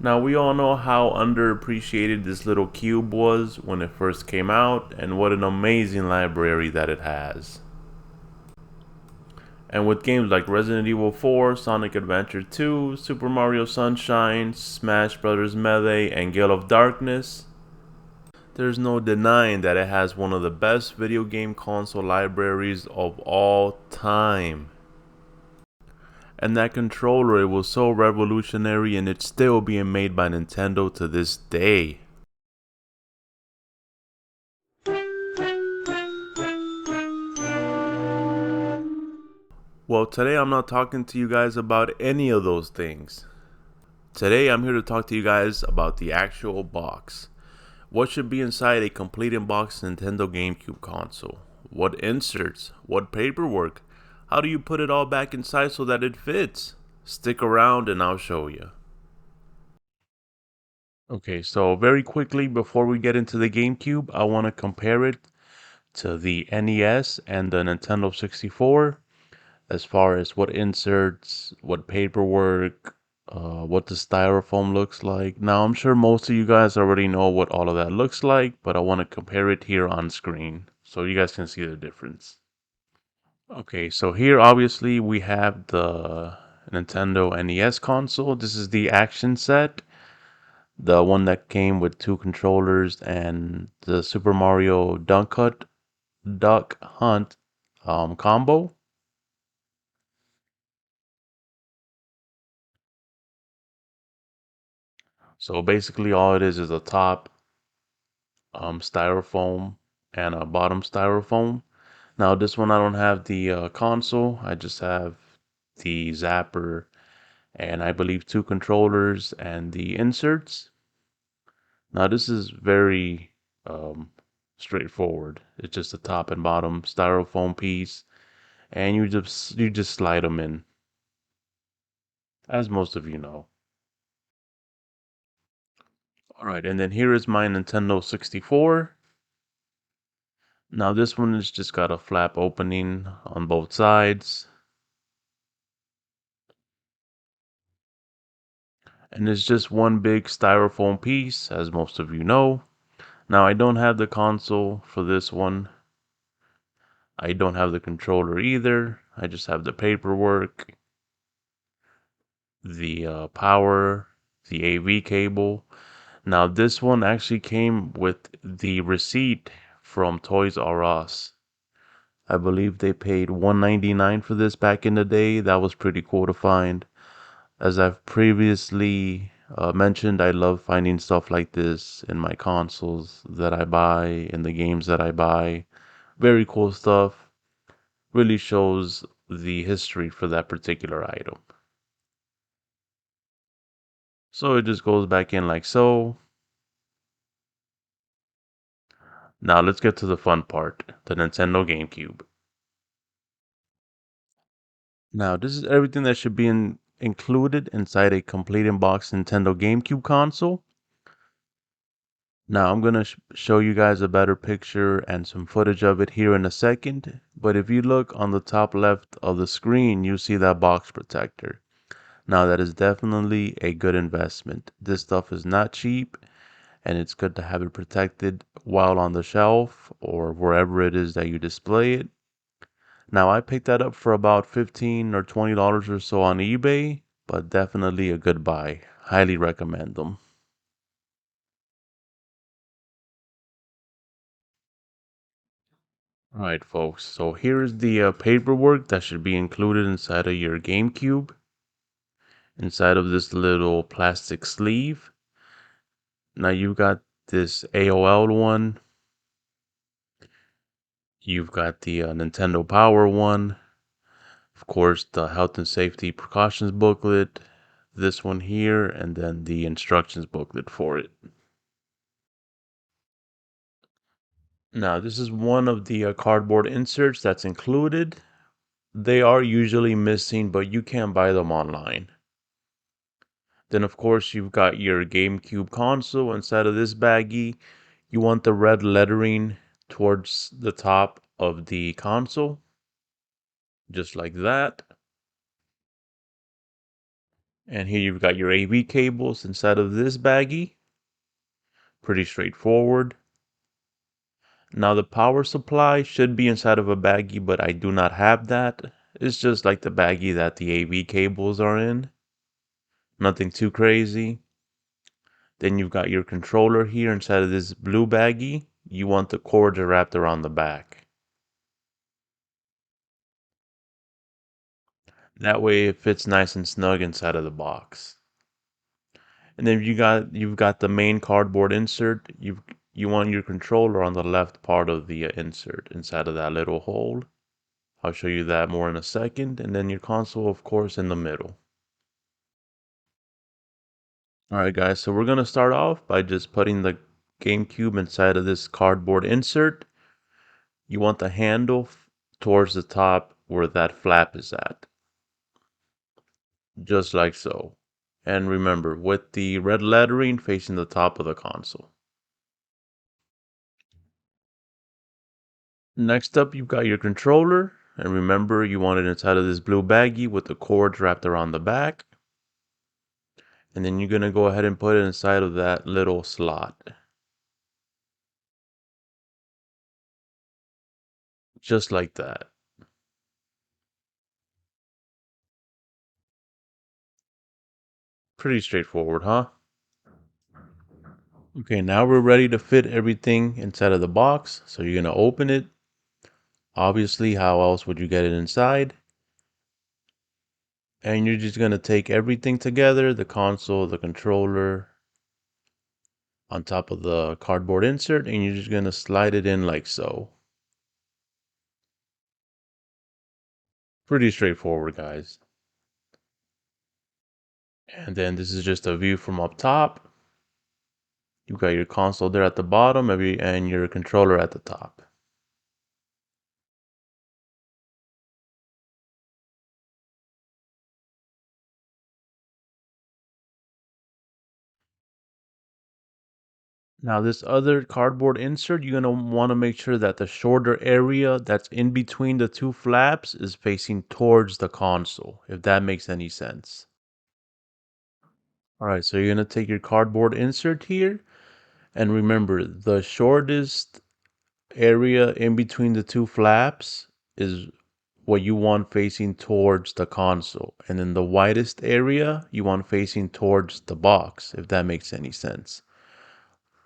Now we all know how underappreciated this little cube was when it first came out, and what an amazing library that it has. And with games like Resident Evil 4, Sonic Adventure 2, Super Mario Sunshine, Smash Bros. Melee, and Gale of Darkness, there's no denying that it has one of the best video game console libraries of all time. And that controller, it was so revolutionary, and it's still being made by Nintendo to this day. Well, today I'm not talking to you guys about any of those things. Today I'm here to talk to you guys about the actual box. What should be inside a complete in-box Nintendo GameCube console? What inserts? What paperwork? How do you put it all back inside so that it fits? Stick around and I'll show you. Okay, so very quickly before we get into the GameCube, I want to compare it to the NES and the Nintendo 64 as far as what inserts, what paperwork, what the styrofoam looks like. Now, I'm sure most of you guys already know what all of that looks like, but I want to compare it here on screen so you guys can see the difference. Okay, so here obviously we have the Nintendo NES console. This is the action set, the one that came with two controllers and the Super Mario Duck Hunt combo. So basically all it is a top styrofoam and a bottom styrofoam. Now this one I don't have the console. I just have the zapper and I believe two controllers and the inserts. Now this is very um, straightforward. It's just a top and bottom styrofoam piece, and you just slide them in, as most of you know. All right, and then here is my Nintendo 64. Now this one has just got a flap opening on both sides. And it's just one big styrofoam piece, as most of you know. Now I don't have the console for this one. I don't have the controller either. I just have the paperwork, the power, the AV cable. Now this one actually came with the receipt from Toys R Us. I believe they paid $1.99 for this back in the day. That was pretty cool to find. As I've previously mentioned, I love finding stuff like this in my consoles that I buy, in the games that I buy. Very cool stuff. Really shows the history for that particular item. So it just goes back in like so. Now let's get to the fun part, the Nintendo GameCube. Now this is everything that should be included inside a complete in-box Nintendo GameCube console. Now I'm going to show you guys a better picture and some footage of it here in a second, but if you look on the top left of the screen, you see that box protector. Now that is definitely a good investment. This stuff is not cheap, and it's good to have it protected while on the shelf or wherever it is that you display it. Now I picked that up for about $15 or $20 or so on eBay, but definitely a good buy. Highly recommend them. All right, folks. So here is the paperwork that should be included inside of your GameCube. Inside of this little plastic sleeve. Now you've got this AOL one. You've got the Nintendo Power one. Of course, the health and safety precautions booklet. This one here, and then the instructions booklet for it. Now, this is one of the cardboard inserts that's included. They are usually missing, but you can buy them online. Then, of course, you've got your GameCube console inside of this baggie. You want the red lettering towards the top of the console, just like that. And here you've got your AV cables inside of this baggie. Pretty straightforward. Now the power supply should be inside of a baggie, but I do not have that. It's just like the baggie that the AV cables are in. Nothing too crazy. Then you've got your controller here inside of this blue baggie. You want the cords wrapped around the back. That way it fits nice and snug inside of the box. And then you've got the main cardboard insert. You want your controller on the left part of the insert inside of that little hole. I'll show you that more in a second. And then your console, of course, in the middle. All right, guys, so we're going to start off by just putting the GameCube inside of this cardboard insert. You want the handle towards the top where that flap is at, just like so. And remember, with the red lettering facing the top of the console. Next up, you've got your controller. And remember, you want it inside of this blue baggie with the cords wrapped around the back. And then you're going to go ahead and put it inside of that little slot. Just like that. Pretty straightforward, huh? Okay, now we're ready to fit everything inside of the box. So you're going to open it. Obviously, how else would you get it inside? And you're just going to take everything together, the console, the controller, on top of the cardboard insert, and you're just going to slide it in like so. Pretty straightforward, guys. And then this is just a view from up top. You've got your console there at the bottom and your controller at the top. Now this other cardboard insert, you're going to want to make sure that the shorter area that's in between the two flaps is facing towards the console, if that makes any sense. All right, so you're going to take your cardboard insert here, and remember the shortest area in between the two flaps is what you want facing towards the console, and then the widest area you want facing towards the box, if that makes any sense.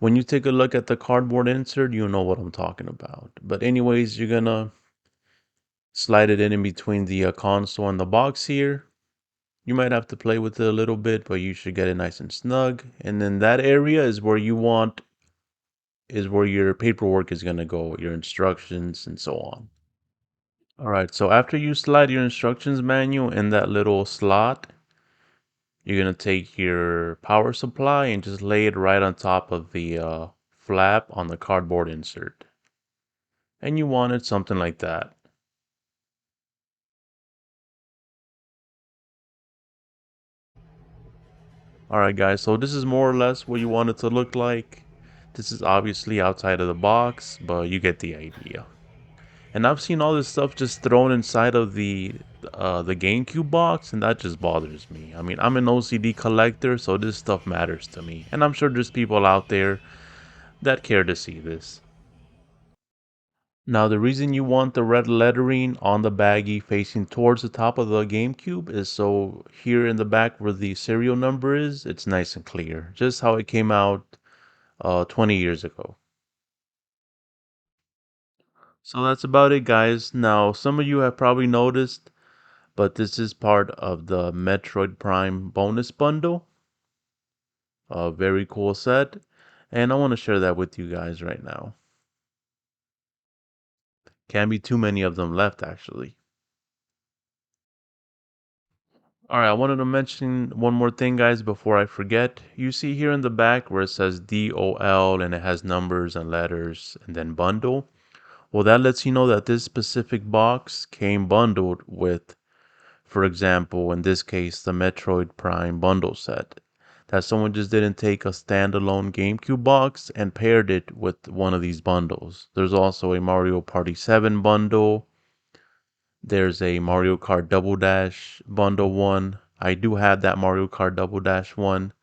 When you take a look at the cardboard insert, you know what I'm talking about. But anyways, you're gonna slide it in between the console and the box here. You might have to play with it a little bit, but you should get it nice and snug. And then that area is where your paperwork is gonna go, your instructions and so on. All right, so after you slide your instructions manual in that little slot, you're going to take your power supply and just lay it right on top of the flap on the cardboard insert. And you want it something like that. All right, guys, so this is more or less what you want it to look like. This is obviously outside of the box, but you get the idea. And I've seen all this stuff just thrown inside of the GameCube box, and that just bothers me. I mean, I'm an OCD collector, so this stuff matters to me. And I'm sure there's people out there that care to see this. Now, the reason you want the red lettering on the baggie facing towards the top of the GameCube is so here in the back where the serial number is, it's nice and clear. Just how it came out 20 years ago. So that's about it, guys. Now, some of you have probably noticed, but this is part of the Metroid Prime bonus bundle. A very cool set. And I want to share that with you guys right now. Can't be too many of them left, actually. All right, I wanted to mention one more thing, guys, before I forget. You see here in the back where it says DOL and it has numbers and letters and then bundle. Well, that lets you know that this specific box came bundled with, for example, in this case, the Metroid Prime bundle set. That someone just didn't take a standalone GameCube box and paired it with one of these bundles. There's also a Mario Party 7 bundle. There's a Mario Kart Double Dash bundle one. I do have that Mario Kart Double Dash one.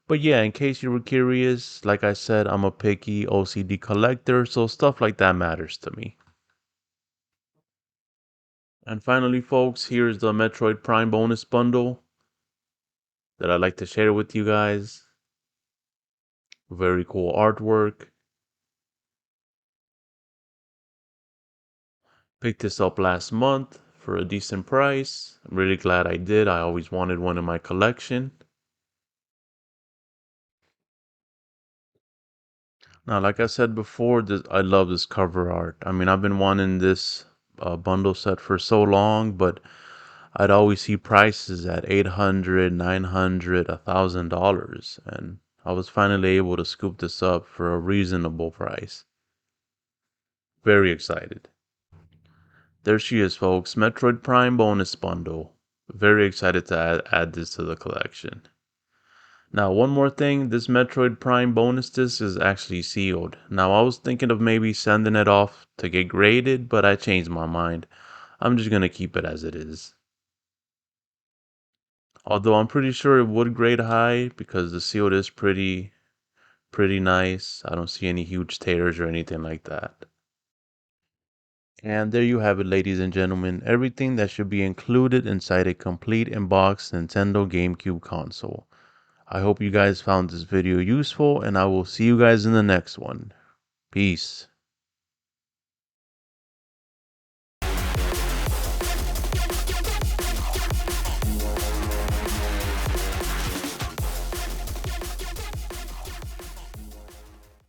But yeah, in case you were curious, like I said, I'm a picky OCD collector, so stuff like that matters to me. And finally, folks, here's the Metroid Prime bonus bundle that I'd like to share with you guys. Very cool artwork. Picked this up last month for a decent price. I'm really glad I did. I always wanted one in my collection. Now, like I said before, I love this cover art. I mean, I've been wanting this bundle set for so long, but I'd always see prices at 800, 900, $1,000, and I was finally able to scoop this up for a reasonable price. Very excited. There she is, folks. Metroid Prime bonus bundle. Very excited to add this to the collection. Now, one more thing, this Metroid Prime bonus disc is actually sealed. Now, I was thinking of maybe sending it off to get graded, but I changed my mind. I'm just gonna keep it as it is. Although I'm pretty sure it would grade high because the sealed is pretty nice. I don't see any huge tears or anything like that. And there you have it, ladies and gentlemen. Everything that should be included inside a complete in-box Nintendo GameCube console. I hope you guys found this video useful, and I will see you guys in the next one. Peace.